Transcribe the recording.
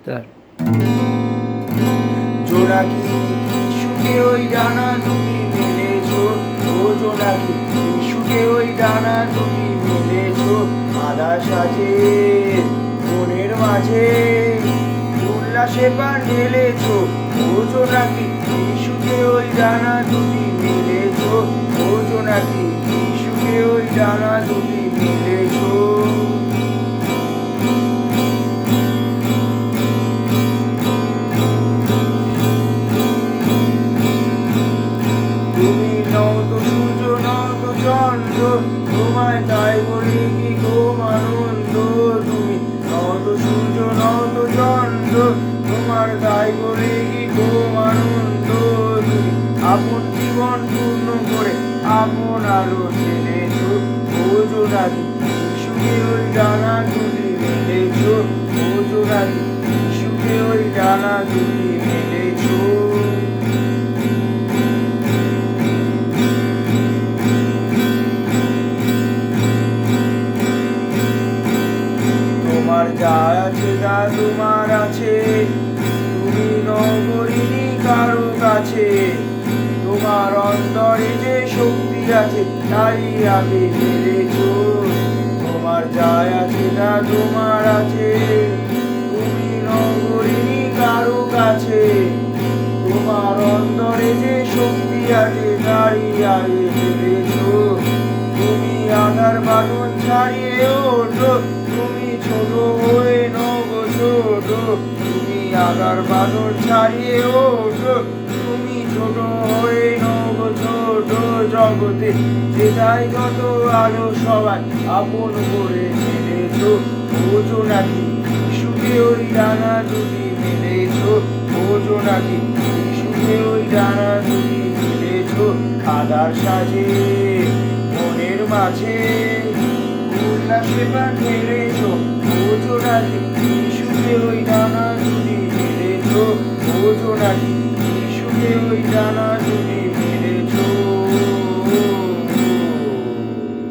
তার জোনাকি সুখে ওই ডানা দুটি মেলেছো, ও জোনাকি সুখে ওই ডানা দুটি মেলেছো, আধা সাজে মনের মাঝে উল্লাসে পা ঢেলেছো, ও জোনাকি সুখে ওই ডানা দুটি মেলেছো, ও জোনাকি সুখে ওই ডানা দুটি মেলেছো। তুমি নও তো সূর্য নও তো চন্দ্র, তোমায় তাই বলি কি খুব আনন্দ। তুমি নও তো সূর্য নও তো চন্দ্র, তোমার তাই বলি কি খুব আনন্দ। তুমি আপন জীবন পূর্ণ করে আপন আলো ছেড়েছো, ও জোনাকি সুখে ওই ডানা দুটি মেলেছো, ও জোনাকি সুখে ওই ডানা দুটি মেলেছো। তোমার যা আছে তা তোমার আছে, তুমি নগরিনী কারো কাছে। তোমার অন্তরে যে শক্তি আছে তাই আগে জেনেছো। তোমার যা আছে তা তোমার আছে, তুমি নগরিনী কারো কাছে। তোমার অন্তরে যে শক্তি আছে তাই আগে জেনেছো। তুমি আধার বাঁধন ছাড়িয়ে ওঠো, তুমি ছোট হয়ে নগো ছোট। তুমি আধার বাঁধন ছাড়িয়ে ওঠো, তুমি ছোট হয়ে নগো ছোট। জগতে যেটাই যত আলো সবাই আপন করে মেলেছো, ও জোনাকি সুখে ওই ডানা দুটি মেলেছো, ও জোনাকি সুখে ওই ডানা দুটি মেলেছো। আধার সাজে মনের মাঝে উল্লাসে পা ঢেলেছো, ও জোনাকি সুখে ওই ডানা দুটি মেলেছো, ও জোনাকি সুখে ওই ডানা দুটি